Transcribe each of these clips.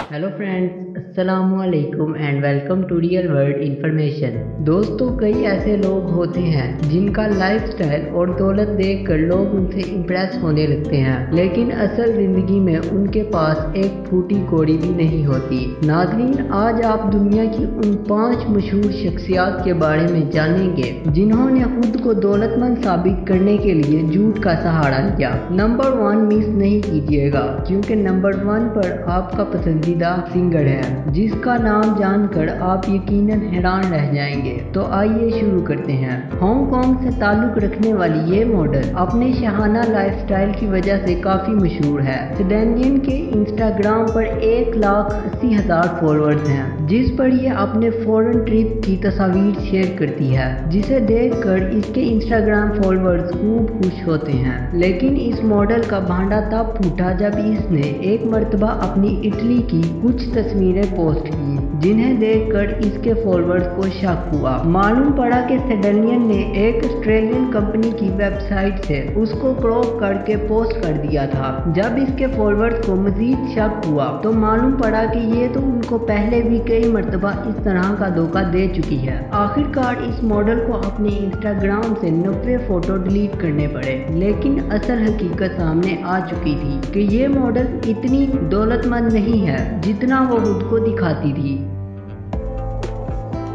Hello friends, अस्सलाम वालेकुम and welcome to real world information. दोस्तों, कई ऐसे लोग होते हैं जिनका लाइफस्टाइल और दौलत देखकर लोग उनसे इम्प्रेस होने लगते हैं, लेकिन असल जिंदगी में उनके पास एक फूटी कौड़ी भी नहीं होती। नाज़रीन, आज आप दुनिया की उन 5 मशहूर शख्सियात के बारे में जानेंगे जिन्होंने खुद को दौलतमंद साबित करने के लिए झूठ का सहारा लिया। नंबर 1 मिस नहीं कीजिएगा, क्योंकि नंबर 1 पर आपका पसंदीदा सिंगर है जिसका नाम जानकर आप यकीनन हैरान रह जाएंगे। तो आइए शुरू करते हैं। हांगकांग से ताल्लुक रखने वाली ये मॉडल अपने शहाना लाइफस्टाइल की वजह से काफी मशहूर है। सेडेनियन के इंस्टाग्राम पर 1,80,000 फॉलोअर्स हैं, जिस पर ये अपने फॉरेन ट्रिप की तस्वीर शेयर करती है, जिसे देखकर इसके इंस्टाग्राम फॉलोअर्स खूब खुश होते हैं। लेकिन इस मॉडल का भांडा तब फूटा जब इसने एक मर्तबा अपनी इटली की कुछ तस्वीरें पोस्ट की, जिन्हें देखकर इसके फॉलोअर्स को शक हुआ। मालूम पड़ा कि सेडेनियन ने एक ऑस्ट्रेलियन कंपनी की वेबसाइट से उसको क्रॉप करके पोस्ट कर दिया था। जब इसके फॉलोअर्स को मजीद शक हुआ तो मालूम पड़ा कि ये तो उनको पहले भी कई मर्तबा इस तरह का धोखा दे चुकी है। आखिरकार इस मॉडल को अपने इंस्टाग्राम से 90 फोटो डिलीट करने पड़े, लेकिन असल हकीकत सामने आ चुकी थी कि ये मॉडल इतनी दौलतमंद नहीं है जितना वो खुद को दिखाती थी।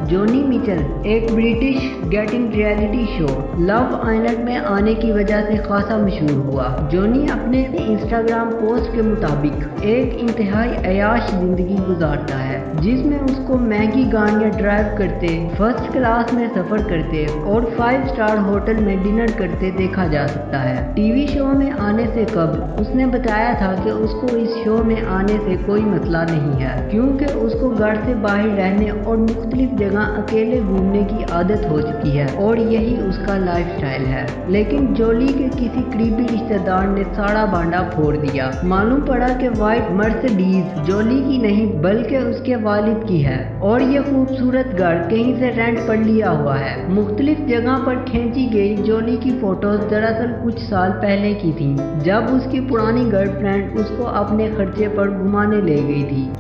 जॉनी मिचेल एक British getting reality show love island में आने की वजह से खासा मशहूर हुआ। जॉनी अपने इंस्टाग्राम पोस्ट के मुताबिक एक इंतहाई अयाश जिंदगी गुजारता है, जिसमें उसको महंगी गाड़ियां ड्राइव करते, फर्स्ट क्लास में सफर करते और 5 स्टार होटल में डिनर करते देखा जा सकता है। टीवी शो में आने से कबल उसने बताया था कि उसको इस शो में आने से कोई मसला नहीं है, क्योंकि उसको घर से बाहर रहने और मुख्तलिफ जगह अकेले घूमने की आदत हो चुकी है और यही उसका लाइफस्टाइल है। लेकिन जॉली के किसी करीबी रिश्तेदार ने सारा भांडा फोड़ दिया। मालूम पड़ा कि व्हाइट मर्सिडीज जॉली की नहीं बल्कि उसके वालिद की है और ये खूबसूरत घर कहीं से रेंट पर लिया हुआ है। मुख्तलिफ जगह पर खींची गई जॉली की फोटोज दरअसल कुछ साल पहले की थी, जब उसकी पुरानी गर्लफ्रेंड उसको अपने खर्चे पर घुमाने ले गई थी।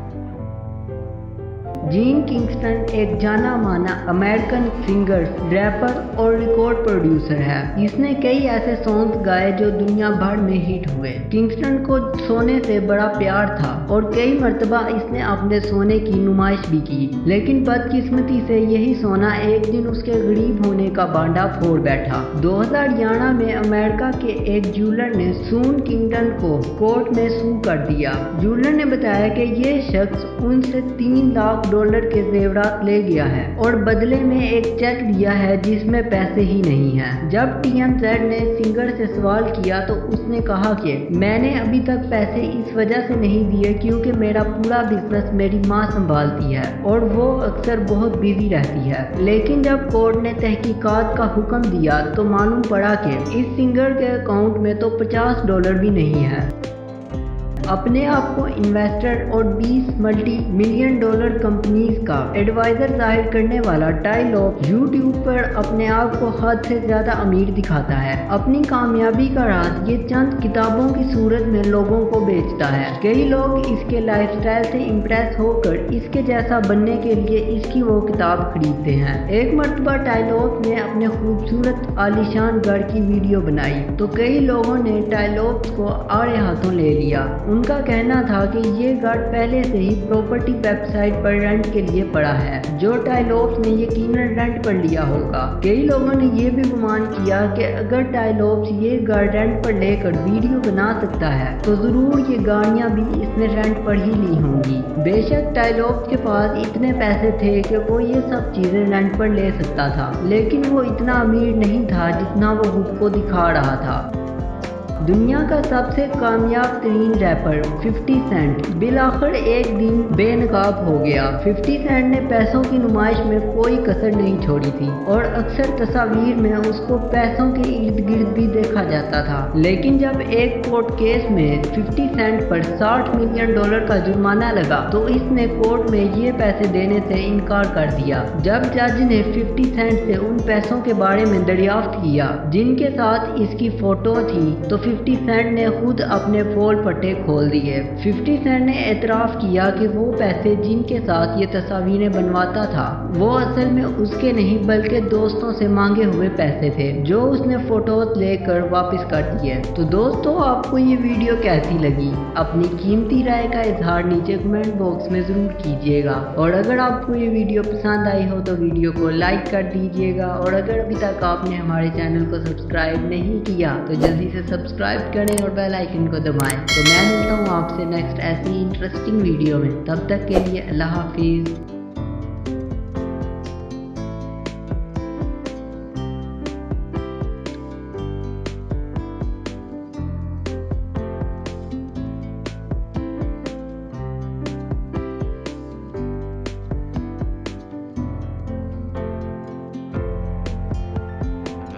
जीन किंगस्टन एक जाना माना अमेरिकन सिंगर, रैपर और रिकॉर्ड प्रोड्यूसर है। इसने कई ऐसे सॉन्ग्स गाए जो दुनिया भर में हिट हुए। किंगस्टन को सोने से बड़ा प्यार था और कई मर्तबा इसने अपने सोने की नुमाइश भी की, लेकिन बदकिस्मती से यही सोना एक दिन उसके गरीब होने का भांडा फोड़ बैठा। 2011 में अमेरिका के एक ज्वेलर ने सून किंगस्टन को कोर्ट में सू कर दिया। ज्वेलर ने बताया कि ये शख्स उनसे $3 लाख के जेवरात ले गया है और बदले में एक चेक दिया है जिसमें पैसे ही नहीं है। जब TMZ ने सिंगर से सवाल किया तो उसने कहा कि मैंने अभी तक पैसे इस वजह से नहीं दिए क्योंकि मेरा पूरा बिजनेस मेरी माँ संभालती है और वो अक्सर बहुत बिजी रहती है। लेकिन जब कोर्ट ने तहकीकात का हुक्म दिया तो मालूम पड़ा कि इस सिंगर के अकाउंट में तो $50 भी नहीं है। अपने आप को इन्वेस्टर और 20 मल्टी-मिलियन डॉलर कंपनीज का एडवाइजर जाहिर करने वाला टाई लॉप यूट्यूब पर अपने आप को हद से ज्यादा अमीर दिखाता है। अपनी कामयाबी का राज ये चंद किताबों की सूरत में लोगों को बेचता है। कई लोग इसके लाइफस्टाइल से इम्प्रेस होकर इसके जैसा बनने के लिए इसकी वो किताब खरीदते हैं। एक मर्तबा टाई लॉप ने अपने खूबसूरत आलीशान घर की वीडियो बनाई तो कई लोगों ने टाई लॉप को आड़े हाथों ले लिया। उनका कहना था कि ये घर पहले से ही प्रॉपर्टी वेबसाइट पर रेंट के लिए पड़ा है, जो टाई लॉप्स ने यकीनन रेंट पर लिया होगा। कई लोगों ने ये भी गुमान किया कि अगर टाई लॉप्स ये घर रेंट पर लेकर वीडियो बना सकता है तो जरूर ये गाड़ियां भी इसने रेंट पर ही ली होंगी। बेशक टाई लॉप्स के पास इतने पैसे थे कि वो ये सब चीजें रेंट पर ले सकता था, लेकिन वो इतना अमीर नहीं था जितना वो खुद को दिखा रहा था। दुनिया का सबसे कामयाब तरीन रैपर 50 सेंट बिलाखिर एक दिन बेनकाब हो गया। 50 सेंट ने पैसों की नुमाइश में कोई कसर नहीं छोड़ी थी और अक्सर तस्वीर में उसको पैसों के इर्द गिर्द भी देखा जाता था। लेकिन जब एक कोर्ट केस में 50 सेंट पर $60 मिलियन का जुर्माना लगा तो इसने कोर्ट में ये पैसे देने से इनकार कर दिया। जब जज ने 50 सेंट से उन पैसों के बारे में दरियाफ्त किया जिनके साथ इसकी फोटो थी तो 50 सेंट ने खुद अपने पोल पट्टे खोल दिए। 50 सेंट ने एतराफ़ किया कि वो पैसे जिनके साथ ये तस्वीरें बनवाता था वो असल में उसके नहीं बल्कि दोस्तों से मांगे हुए पैसे थे जो उसने फोटोज लेकर वापस कर दिए। तो दोस्तों, आपको ये वीडियो कैसी लगी? अपनी कीमती राय का इजहार नीचे कमेंट बॉक्स में ज़रूर कीजिएगा। और अगर आपको ये वीडियो पसंद आई हो तो वीडियो को लाइक कर दीजिएगा। और अगर अभी तक आपने हमारे चैनल को सब्सक्राइब नहीं किया तो जल्दी से सब्सक्राइब करें और बेल आइकन को दबाएं। तो मैं मिलता हूँ आपसे नेक्स्ट ऐसी इंटरेस्टिंग वीडियो में। तब तक के लिए अल्लाह हाफिज़।